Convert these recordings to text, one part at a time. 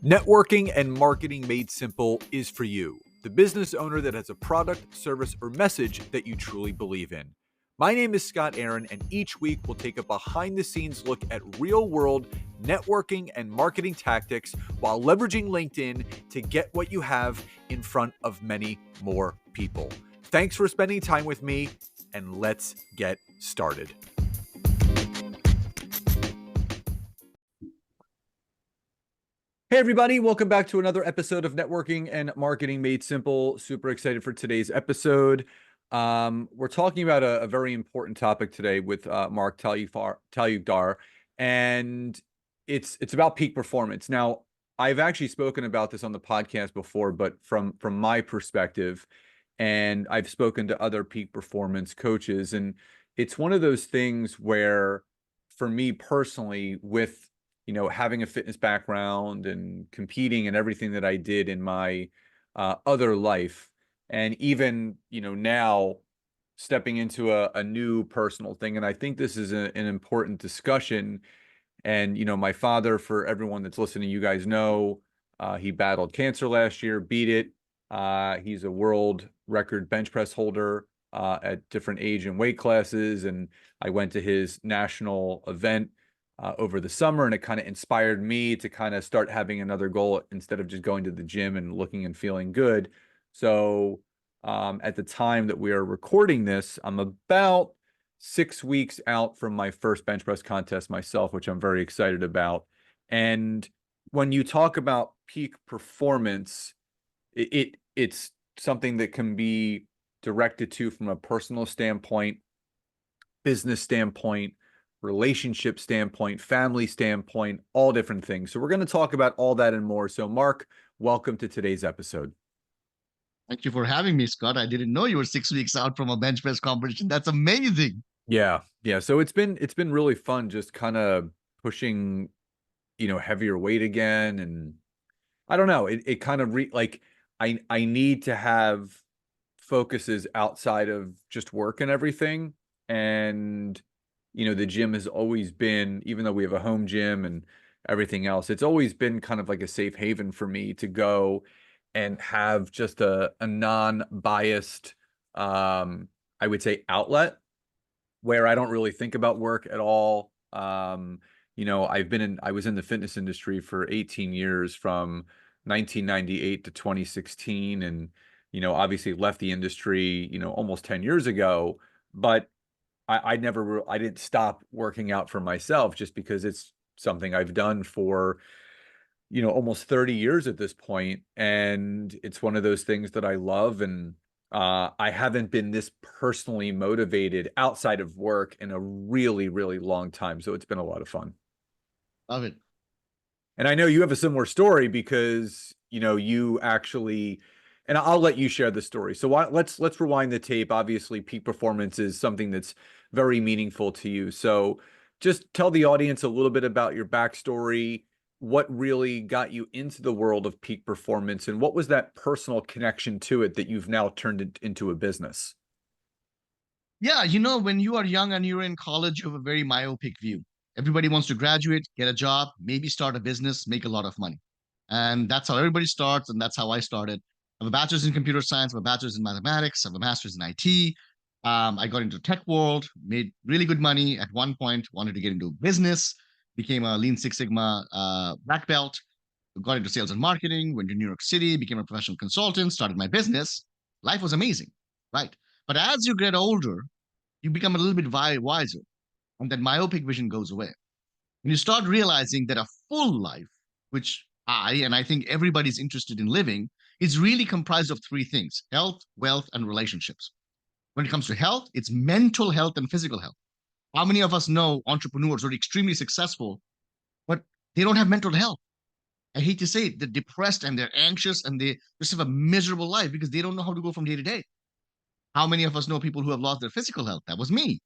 Networking and marketing made simple is for you, the business owner that has a product, service, or message that you truly believe in. My name is Scott Aaron, and each week we'll take a behind the scenes look at real world networking and marketing tactics while leveraging LinkedIn to get what you have in front of many more people. Thanks for spending time with me, and let's get started. Hey, everybody. Welcome back to another episode of Networking and Marketing Made Simple. Super excited for today's episode. We're talking about a very important topic today with Mark Talukdar, and it's about peak performance. Now, I've actually spoken about this on the podcast before, but from my perspective, and I've spoken to other peak performance coaches, and it's one of those things where, for me personally, with having a fitness background and competing and everything that I did in my other life, and even now stepping into a new personal thing. And I think this is an important discussion. And my father, for everyone that's listening, you guys know, he battled cancer last year, beat it. He's a world record bench press holder at different age and weight classes. And I went to his national event over the summer, and it kind of inspired me to kind of start having another goal instead of just going to the gym and looking and feeling good. So at the time that we are recording this, I'm about 6 weeks out from my first bench press contest myself, which I'm very excited about. And when you talk about peak performance, it's something that can be directed to from a personal standpoint, business standpoint, relationship standpoint, family standpoint, all different things. So we're going to talk about all that and more. So Mark, welcome to today's episode. Thank you for having me, Scott. I didn't know you were 6 weeks out from a bench press competition. That's amazing. Yeah. So it's been really fun just kind of pushing, heavier weight again. And I don't know, it kind of I need to have focuses outside of just work and everything. And the gym has always been, even though we have a home gym and everything else, it's always been kind of like a safe haven for me to go and have just a non-biased, I would say, outlet where I don't really think about work at all. I was in the fitness industry for 18 years, from 1998 to 2016. And, obviously left the industry, almost 10 years ago, but I didn't stop working out for myself just because it's something I've done for, almost 30 years at this point. And it's one of those things that I love. And I haven't been this personally motivated outside of work in a really, really long time. So it's been a lot of fun. Love it. And I know you have a similar story because, you actually, and I'll let you share the story. So let's rewind the tape. Obviously, peak performance is something that's very meaningful to you. So just tell the audience a little bit about your backstory, what really got you into the world of peak performance, and what was that personal connection to it that you've now turned it into a business? Yeah, when you are young and you're in college, you have a very myopic view. Everybody wants to graduate, get a job, maybe start a business, make a lot of money. And that's how everybody starts, and that's how I started. I have a bachelor's in computer science, I have a bachelor's in mathematics, I have a master's in IT. I got into tech world, made really good money at one point, wanted to get into business, became a Lean Six Sigma black belt, got into sales and marketing, went to New York City, became a professional consultant, started my business. Life was amazing, right? But as you get older, you become a little bit wiser, and that myopic vision goes away. And you start realizing that a full life, which I think everybody's interested in living, is really comprised of three things: health, wealth, and relationships. When it comes to health, it's mental health and physical health. How many of us know entrepreneurs who are extremely successful, but they don't have mental health? I hate to say it, they're depressed and they're anxious and they just have a miserable life because they don't know how to go from day to day. How many of us know people who have lost their physical health? That was me.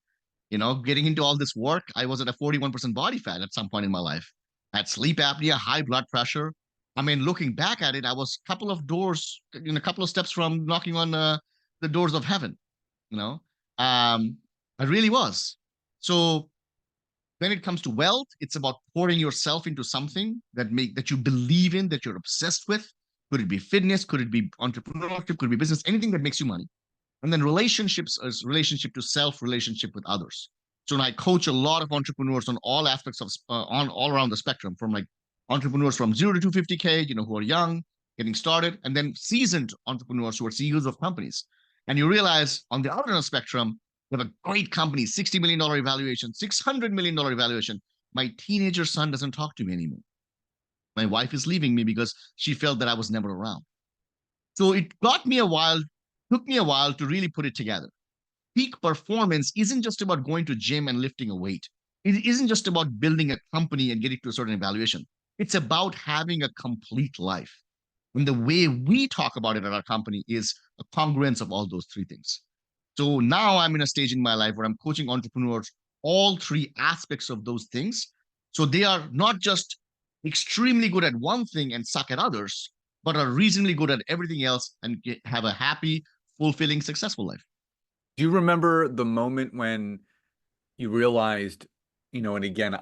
Getting into all this work, I was at a 41% body fat at some point in my life. I had sleep apnea, high blood pressure. I mean, looking back at it, I was a couple of doors, a couple of steps from knocking on the doors of heaven. You know, I really was. So When it comes to wealth, it's about pouring yourself into something that you believe in, that you're obsessed with. Could it be fitness? Could it be entrepreneurship? Could it be business? Anything that makes you money. And then relationships is relationship to self, relationship with others. So I coach a lot of entrepreneurs on all aspects of on all around the spectrum, from like entrepreneurs from 0 to 250K, who are young, getting started, and then seasoned entrepreneurs who are CEOs of companies. And you realize on the other end of the spectrum, you have a great company, $60 million evaluation, $600 million evaluation. My teenager son doesn't talk to me anymore. My wife is leaving me because she felt that I was never around. So it took me a while to really put it together. Peak performance isn't just about going to gym and lifting a weight. It isn't just about building a company and getting to a certain evaluation. It's about having a complete life. And the way we talk about it at our company is a congruence of all those three things. So now I'm in a stage in my life where I'm coaching entrepreneurs all three aspects of those things. So they are not just extremely good at one thing and suck at others, but are reasonably good at everything else and have a happy, fulfilling, successful life. Do you remember the moment when you realized, and again,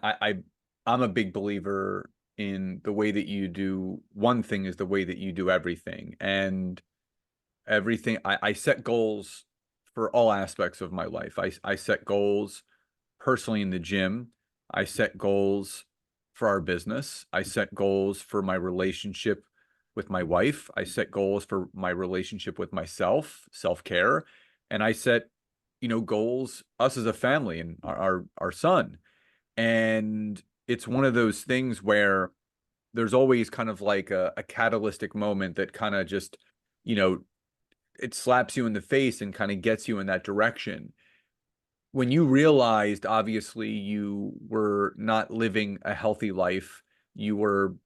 I'm a big believer in the way that you do one thing is the way that you do everything. And everything, I set goals for all aspects of my life. I set goals personally in the gym. I set goals for our business. I set goals for my relationship with my wife. I set goals for my relationship with myself, self-care. And I set, goals, us as a family and our son. And it's one of those things where there's always kind of like a catalytic moment that kind of just, you know, it slaps you in the face and kind of gets you in that direction. When you realized, obviously, you were not living a healthy life, you were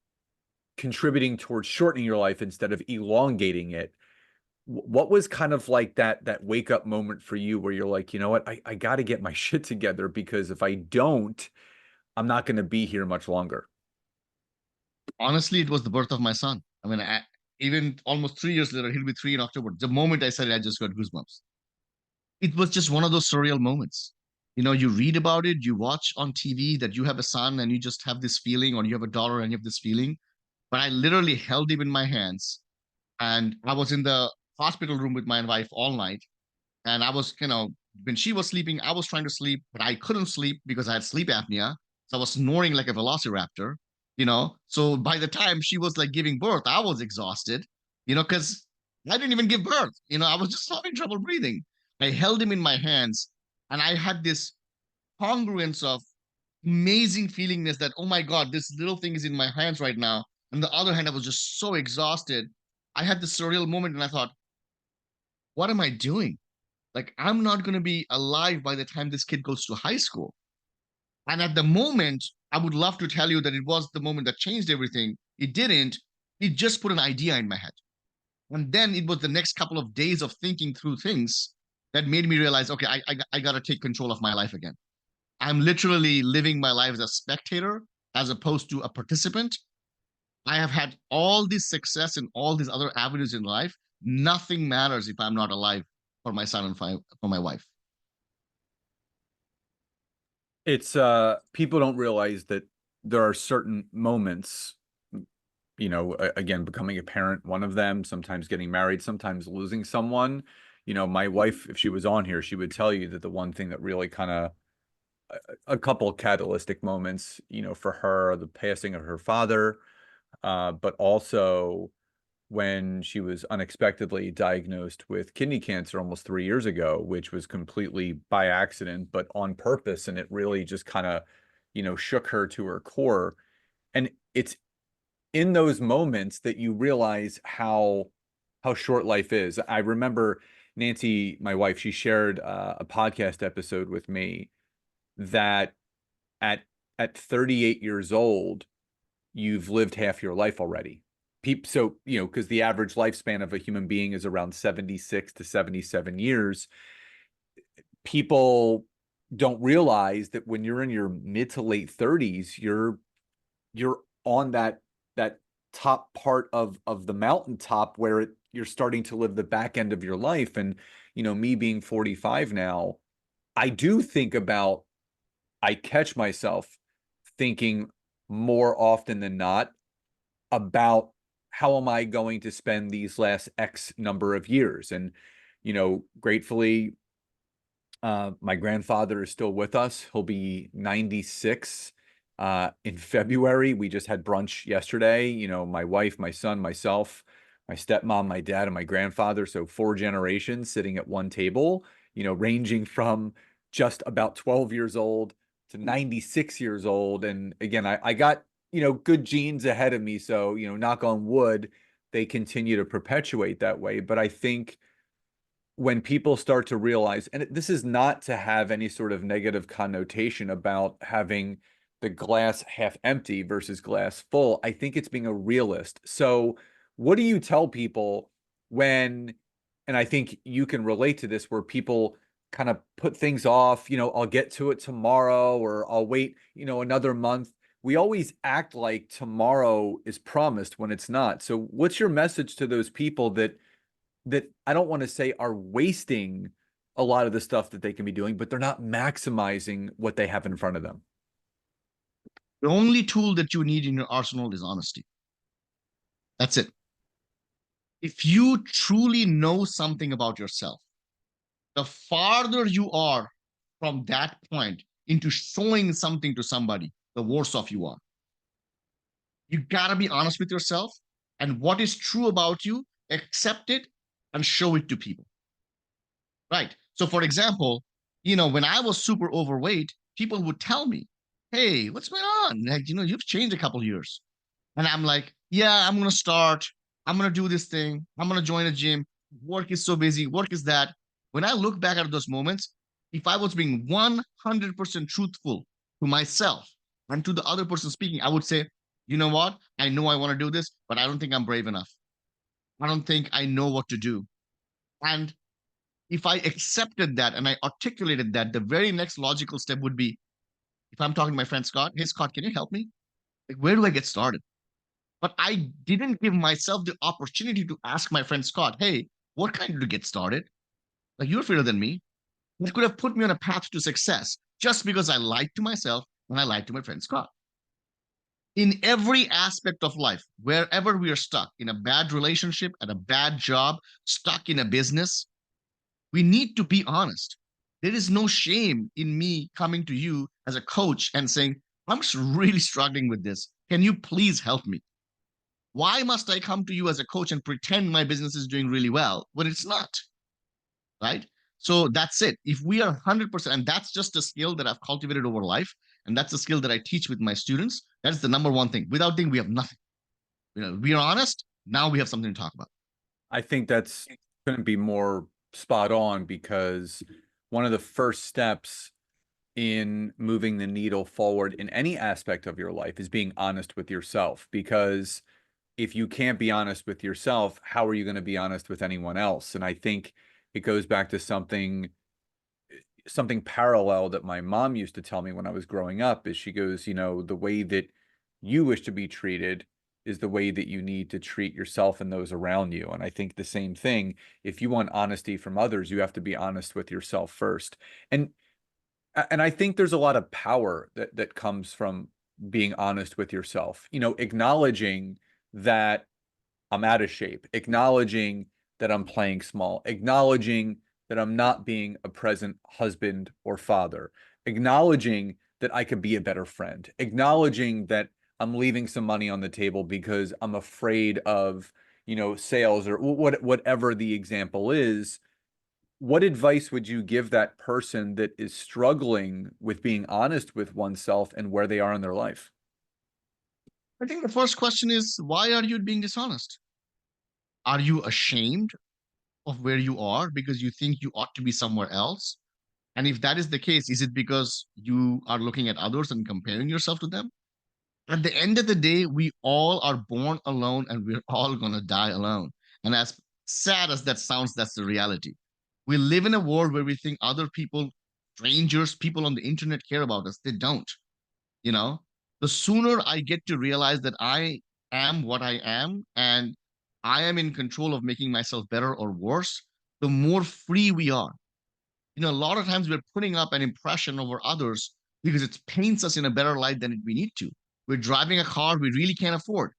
contributing towards shortening your life instead of elongating it. What was kind of like that wake up moment for you where you're like, you know what, I got to get my shit together because if I don't, I'm not going to be here much longer. Honestly, it was the birth of my son. I mean, even almost 3 years later, he'll be 3 in October. The moment I said it, I just got goosebumps. It was just one of those surreal moments. You read about it, you watch on TV that you have a son and you just have this feeling, or you have a daughter and you have this feeling. But I literally held him in my hands, and I was in the hospital room with my wife all night. And I was, when she was sleeping, I was trying to sleep, but I couldn't sleep because I had sleep apnea. So I was snoring like a velociraptor. So by the time she was like giving birth, I was exhausted, because I didn't even give birth. I was just having trouble breathing. I held him in my hands, and I had this congruence of amazing feelingness that, oh my God, this little thing is in my hands right now. On the other hand, I was just so exhausted. I had this surreal moment and I thought, what am I doing? Like, I'm not going to be alive by the time this kid goes to high school. And at the moment, I would love to tell you that it was the moment that changed everything. It didn't. It just put an idea in my head. And then it was the next couple of days of thinking through things that made me realize, okay, I got to take control of my life again. I'm literally living my life as a spectator as opposed to a participant. I have had all this success in all these other avenues in life. Nothing matters if I'm not alive for my son and for my wife. It's people don't realize that there are certain moments, again, becoming a parent, one of them, sometimes getting married, sometimes losing someone. My wife, if she was on here, she would tell you that the one thing that really kind of a couple catalytic moments, for her, the passing of her father, but also when she was unexpectedly diagnosed with kidney cancer almost 3 years ago, which was completely by accident, but on purpose. And it really just kind of, shook her to her core. And it's in those moments that you realize how short life is. I remember Nancy, my wife, she shared a podcast episode with me that at 38 years old, you've lived half your life already. So, because the average lifespan of a human being is around 76 to 77 years, people don't realize that when you're in your mid to late 30s, you're on that top part of the mountaintop where you're starting to live the back end of your life. And, me being 45 now, I do think about I catch myself thinking more often than not about how am I going to spend these last X number of years. And, gratefully, my grandfather is still with us. He'll be 96 in February. We just had brunch yesterday. My wife, my son, myself, my stepmom, my dad, and my grandfather. So four generations sitting at one table, ranging from just about 12 years old to 96 years old. And again, I got, good genes ahead of me. So, knock on wood, they continue to perpetuate that way. But I think when people start to realize, and this is not to have any sort of negative connotation about having the glass half empty versus glass full, I think it's being a realist. So, what do you tell people when, and I think you can relate to this, where people kind of put things off, I'll get to it tomorrow or I'll wait, another month. We always act like tomorrow is promised when it's not. So, what's your message to those people that I don't want to say are wasting a lot of the stuff that they can be doing, but they're not maximizing what they have in front of them? The only tool that you need in your arsenal is honesty. That's it. If you truly know something about yourself, the farther you are from that point into showing something to somebody, the worse off you are. You gotta be honest with yourself, and what is true about you, accept it and show it to people. Right. So, for example, when I was super overweight, people would tell me, "Hey, what's going on? Like, you've changed a couple years." And I'm like, "Yeah, I'm gonna start. I'm gonna do this thing. I'm gonna join a gym. Work is so busy. Work is that." When I look back at those moments, if I was being 100% truthful to myself and to the other person speaking, I would say, "You know what? I know I want to do this, but I don't think I'm brave enough. I don't think I know what to do." And if I accepted that and I articulated that, the very next logical step would be, if I'm talking to my friend Scott, "Hey Scott, can you help me? Like, where do I get started?" But I didn't give myself the opportunity to ask my friend Scott, "Hey, what kind to get started? Like, you're fitter than me." That could have put me on a path to success just because I lied to myself and I lied to my friend Scott. In every aspect of life, wherever we are stuck, in a bad relationship, at a bad job, stuck in a business, we need to be honest. There is no shame in me coming to you as a coach and saying, "I'm really struggling with this. Can you please help me?" Why must I come to you as a coach and pretend my business is doing really well when it's not? Right? So that's it. If we are 100%, and that's just a skill that I've cultivated over life, and that's a skill that I teach with my students, that's the number one thing. Without thing, we have nothing. We are honest. Now we have something to talk about. I think that's couldn't be more spot on because one of the first steps in moving the needle forward in any aspect of your life is being honest with yourself. Because if you can't be honest with yourself, how are you going to be honest with anyone else? And I think it goes back to something parallel that my mom used to tell me when I was growing up is she goes, the way that you wish to be treated is the way that you need to treat yourself and those around you. And I think the same thing, if you want honesty from others, you have to be honest with yourself first. And and I think there's a lot of power that comes from being honest with yourself. Acknowledging that I'm out of shape, acknowledging that I'm playing small, acknowledging that I'm not being a present husband or father, acknowledging that I could be a better friend, acknowledging that I'm leaving some money on the table because I'm afraid of, sales or whatever the example is. What advice would you give that person that is struggling with being honest with oneself and where they are in their life? I think the first question is, why are you being dishonest? Are you ashamed of where you are because you think you ought to be somewhere else? And if that is the case, is it because you are looking at others and comparing yourself to them? At the end of the day, we all are born alone and we're all going to die alone. And as sad as that sounds, that's the reality. We live in a world where we think other people, strangers, people on the internet care about us. They don't. You know, the sooner I get to realize that I am what I am and I am in control of making myself better or worse, the more free we are. A lot of times we're putting up an impression over others because it paints us in a better light than we need to. We're driving a car we really can't afford,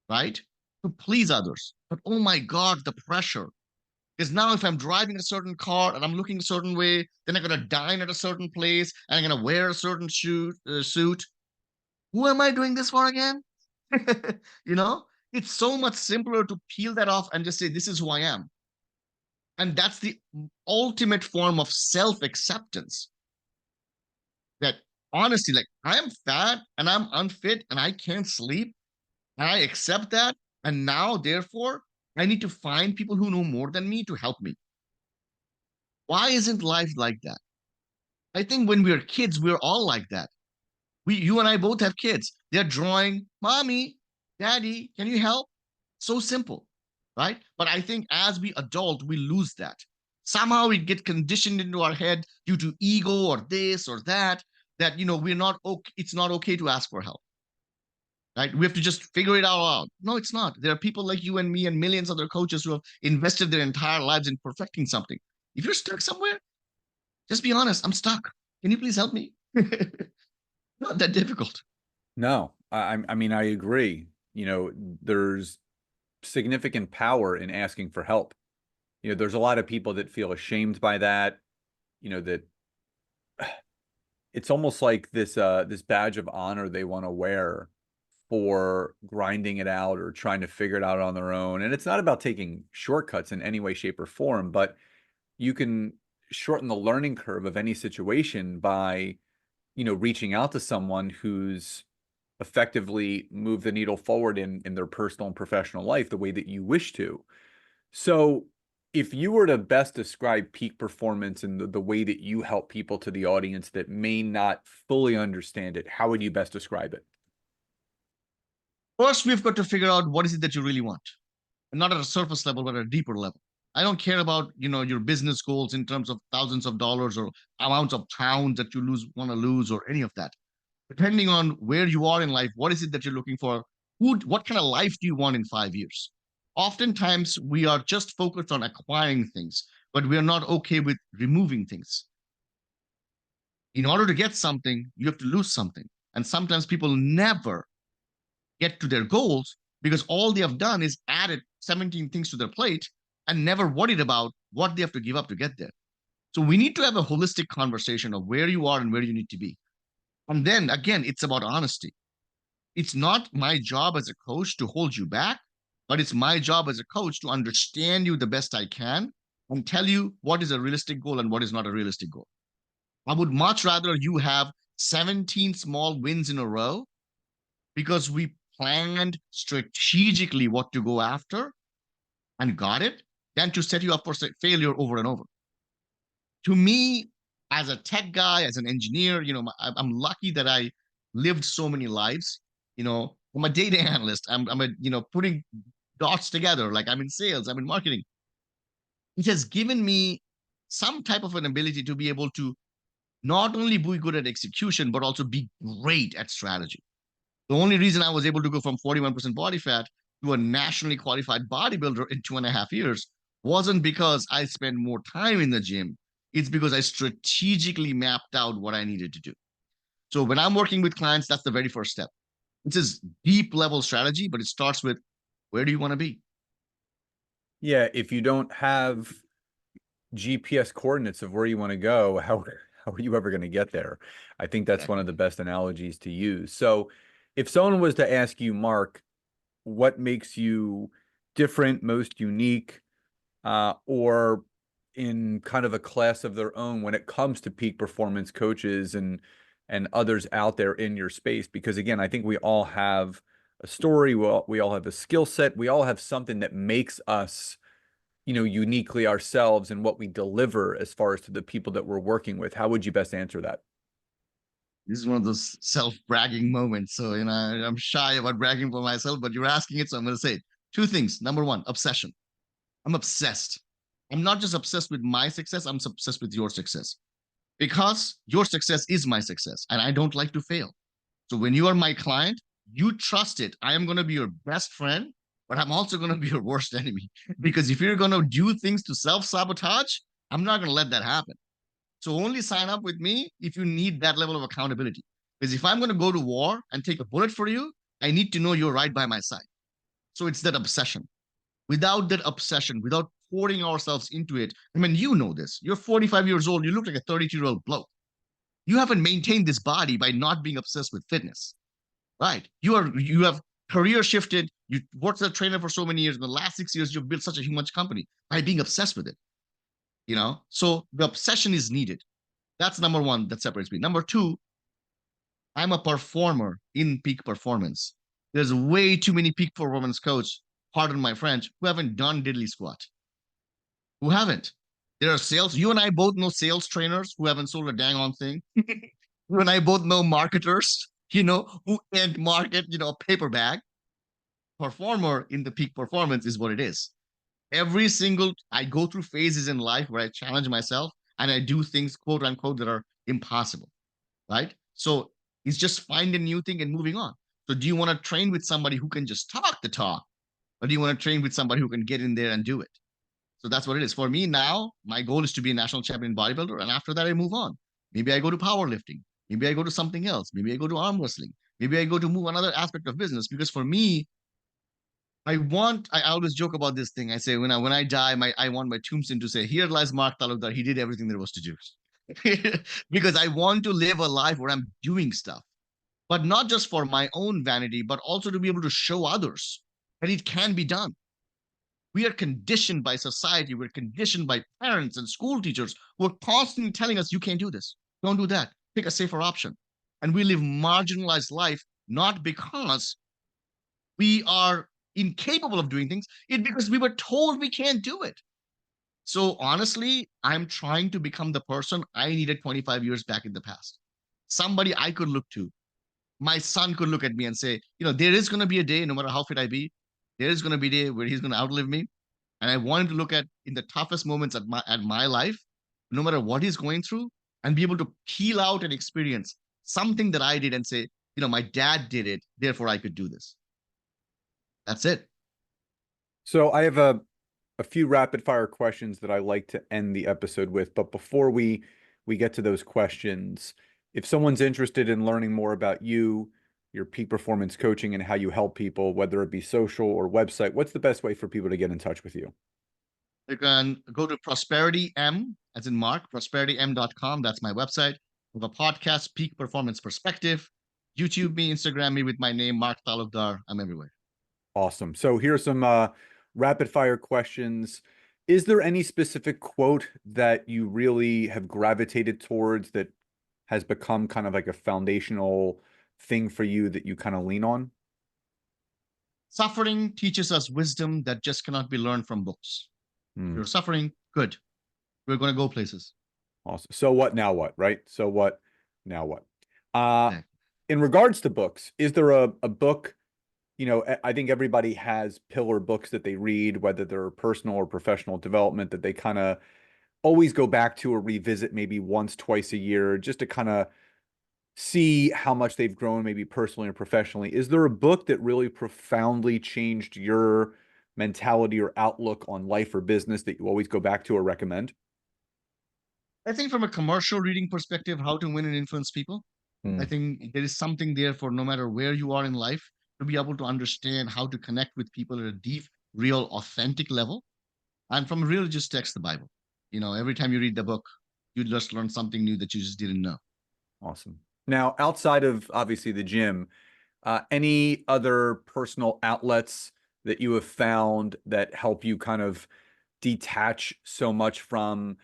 right? To please others. But oh my God, the pressure. Because now if I'm driving a certain car and I'm looking a certain way, then I'm gonna dine at a certain place and I'm gonna wear a certain suit. Who am I doing this for again? you know, it's so much simpler to peel that off and just say, this is who I am. And that's the ultimate form of self-acceptance. That honestly, like I am fat and I'm unfit and I can't sleep. And I accept that. And now, therefore, I need to find people who know more than me to help me. Why isn't life like that? I think when we were kids, we are all like that. You and I both have kids. They're drawing, mommy, daddy, can you help? So simple, right? But I think as we adult, we lose that. Somehow we get conditioned into our head due to ego or this or that, that, we're not okay. It's not okay to ask for help, right? We have to just figure it all out. No, it's not. There are people like you and me and millions of other coaches who have invested their entire lives in perfecting something. If you're stuck somewhere, just be honest. I'm stuck. Can you please help me? Not that difficult. No, I mean, I agree. There's significant power in asking for help. There's a lot of people that feel ashamed by that, that it's almost like this badge of honor they want to wear for grinding it out or trying to figure it out on their own. And it's not about taking shortcuts in any way, shape, or form, but you can shorten the learning curve of any situation by, reaching out to someone who's effectively moved the needle forward in their personal and professional life the way that you wish to. So if you were to best describe peak performance and the way that you help people to the audience that may not fully understand it, how would you best describe it? First, we've got to figure out what is it that you really want, and not at a surface level, but at a deeper level. I don't care about your business goals in terms of thousands of dollars or amounts of pounds that you want to lose or any of that. Depending on where you are in life, what is it that you're looking for? What kind of life do you want in 5 years? Oftentimes, we are just focused on acquiring things, but we are not okay with removing things. In order to get something, you have to lose something. And sometimes people never get to their goals because all they have done is added 17 things to their plate and never worried about what they have to give up to get there. So we need to have a holistic conversation of where you are and where you need to be. And then again, it's about honesty. It's not my job as a coach to hold you back, but it's my job as a coach to understand you the best I can and tell you what is a realistic goal and what is not a realistic goal. I would much rather you have 17 small wins in a row because we planned strategically what to go after and got it than to set you up for failure over and over. To me, as a tech guy, as an engineer, I'm lucky that I lived so many lives. I'm a data analyst. I'm a, putting dots together. Like I'm in sales, I'm in marketing. It has given me some type of an ability to be able to not only be good at execution, but also be great at strategy. The only reason I was able to go from 41% body fat to a nationally qualified bodybuilder in 2.5 years wasn't because I spent more time in the gym. It's because I strategically mapped out what I needed to do. So when I'm working with clients, that's the very first step. This is deep level strategy, but it starts with where do you want to be? Yeah, if you don't have GPS coordinates of where you want to go, how are you ever going to get there? I think that's one Exactly. of the best analogies to use. So if someone was to ask you, Mark, what makes you different, most unique, or in kind of a class of their own when it comes to peak performance coaches and others out there in your space? Because again, I think we all have a story, we all have a skill set, we all have something that makes us, uniquely ourselves and what we deliver as far as to the people that we're working with. How would you best answer that? This is one of those self-bragging moments. So, I'm shy about bragging for myself, but you're asking it, so I'm going to say it. Two things. Number one, obsession. I'm obsessed. I'm not just obsessed with my success, I'm obsessed with your success because your success is my success and I don't like to fail. So when you are my client, you trust it. I am going to be your best friend, but I'm also going to be your worst enemy because if you're going to do things to self sabotage, I'm not going to let that happen. So only sign up with me if you need that level of accountability. Because if I'm going to go to war and take a bullet for you, I need to know you're right by my side. So it's that obsession. Without that obsession, without pouring ourselves into it, I mean, you know this. You're 45 years old. You look like a 32-year-old bloke. You haven't maintained this body by not being obsessed with fitness, right? You have career shifted. You worked as a trainer for so many years. In the last 6 years, you've built such a huge company by being obsessed with it. So the obsession is needed. That's number one that separates me. Number two, I'm a performer in peak performance. There's way too many peak performance coach, pardon my French, who haven't done diddly squat. Who haven't? There are sales. You and I both know sales trainers who haven't sold a dang on thing. You and I both know marketers, who can't market, a paper bag. Performer in the peak performance is what it is. I go through phases in life where I challenge myself and I do things, quote unquote, that are impossible, right? So it's just find a new thing and moving on. So do you want to train with somebody who can just talk the talk? Or do you want to train with somebody who can get in there and do it? So that's what it is. For me now, my goal is to be a national champion bodybuilder. And after that, I move on. Maybe I go to powerlifting. Maybe I go to something else. Maybe I go to arm wrestling. Maybe I go to move another aspect of business. Because for me, I always joke about this thing. I say when I die, I want my tombstone to say, here lies Mark Talukdar. He did everything there was to do. Because I want to live a life where I'm doing stuff, but not just for my own vanity, but also to be able to show others that it can be done. We are conditioned by society. We're conditioned by parents and school teachers who are constantly telling us, you can't do this. Don't do that. Pick a safer option. And we live marginalized life, not because we are incapable of doing things, it's because we were told we can't do it. So honestly, I'm trying to become the person I needed 25 years back in the past. Somebody I could look to. My son could look at me and say, there is going to be a day, no matter how fit I be, there is going to be a day where he's going to outlive me. And I want him to look at in the toughest moments at my life, no matter what he's going through, and be able to peel out and experience something that I did and say, my dad did it, therefore I could do this. That's it. So I have a few rapid fire questions that I like to end the episode with, but before we get to those questions, if someone's interested in learning more about you, your peak performance coaching and how you help people, whether it be social or website, what's the best way for people to get in touch with you? You can go to Prosperity M, as in Mark, prosperitym.com. That's my website. We have a podcast, Peak Performance Perspective. YouTube me, Instagram me with my name, Mark Talukdar. I'm everywhere. Awesome. So here's some rapid fire questions. Is there any specific quote that you really have gravitated towards that has become kind of like a foundational thing for you that you kind of lean on? Suffering teaches us wisdom that just cannot be learned from books. Hmm. You're suffering, good. We're going to go places. Awesome. So what, now what, right? So what, now what? Yeah. In regards to books, is there a book, I think everybody has pillar books that they read, whether they're personal or professional development, that they kind of always go back to or revisit maybe once, twice a year, just to kind of see how much they've grown, maybe personally or professionally. Is there a book that really profoundly changed your mentality or outlook on life or business that you always go back to or recommend? I think from a commercial reading perspective, how to win and influence people, I Hmm. think there is something there for no matter where you are in life to be able to understand how to connect with people at a deep, real, authentic level. And from a religious text, the Bible. Every time you read the book, you just learn something new that you just didn't know. Awesome. Now, outside of obviously the gym, any other personal outlets that you have found that help you kind of detach so much from,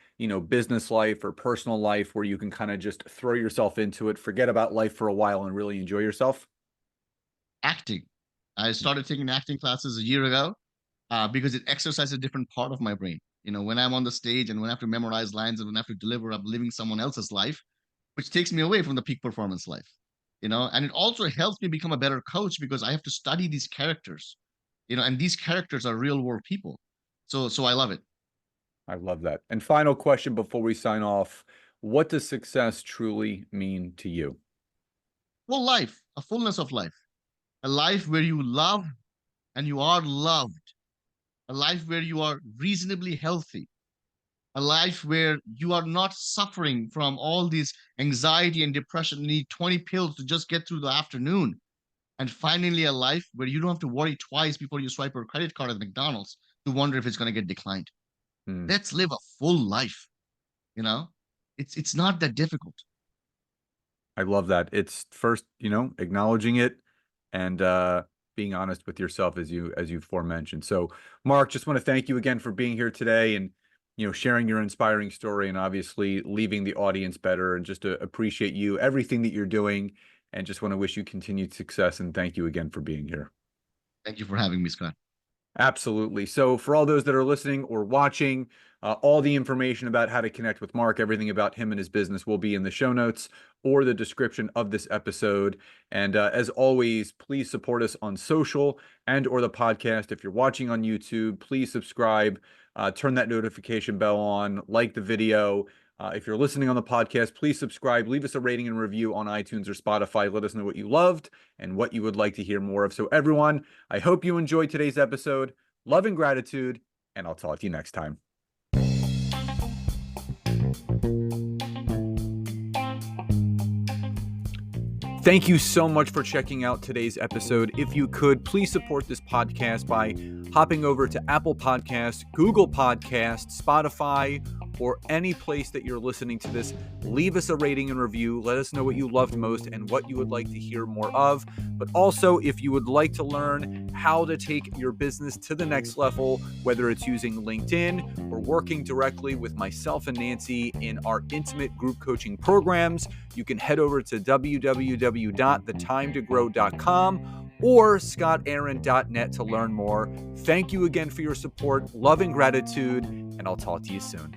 business life or personal life where you can kind of just throw yourself into it, forget about life for a while and really enjoy yourself? Acting. I started taking acting classes a year ago because it exercises a different part of my brain. When I'm on the stage and when I have to memorize lines and when I have to deliver, I'm living someone else's life, which takes me away from the peak performance life. And it also helps me become a better coach because I have to study these characters, and these characters are real world people. So I love it. I love that. And final question before we sign off, what does success truly mean to you? Full life, a fullness of life, a life where you love and you are loved, a life where you are reasonably healthy, a life where you are not suffering from all these anxiety and depression, you need 20 pills to just get through the afternoon. And finally, a life where you don't have to worry twice before you swipe your credit card at McDonald's to wonder if it's going to get declined. Hmm. Let's live a full life, you know? It's not that difficult. I love that. It's first, acknowledging it and being honest with yourself as you forementioned. So, Mark, just want to thank you again for being here today and sharing your inspiring story and obviously leaving the audience better and just to appreciate you, everything that you're doing, and just want to wish you continued success and thank you again for being here. Thank you for having me, Scott. Absolutely. So, for all those that are listening or watching, all the information about how to connect with Mark, everything about him and his business will be in the show notes or the description of this episode. And as always, please support us on social and or the podcast. If you're watching on YouTube, please subscribe, turn that notification bell on, like the video. If you're listening on the podcast, please subscribe, leave us a rating and review on iTunes or Spotify. Let us know what you loved and what you would like to hear more of. So, everyone, I hope you enjoyed today's episode. Love and gratitude, and I'll talk to you next time. Thank you so much for checking out today's episode. If you could, please support this podcast by hopping over to Apple Podcasts, Google Podcasts, Spotify, or any place that you're listening to this. Leave us a rating and review. Let us know what you loved most and what you would like to hear more of. But also, if you would like to learn how to take your business to the next level, whether it's using LinkedIn or working directly with myself and Nancy in our intimate group coaching programs, you can head over to www.thetimetogrowth.com or scottaaron.net to learn more. Thank you again for your support, love and gratitude, and I'll talk to you soon.